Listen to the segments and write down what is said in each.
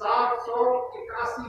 781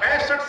65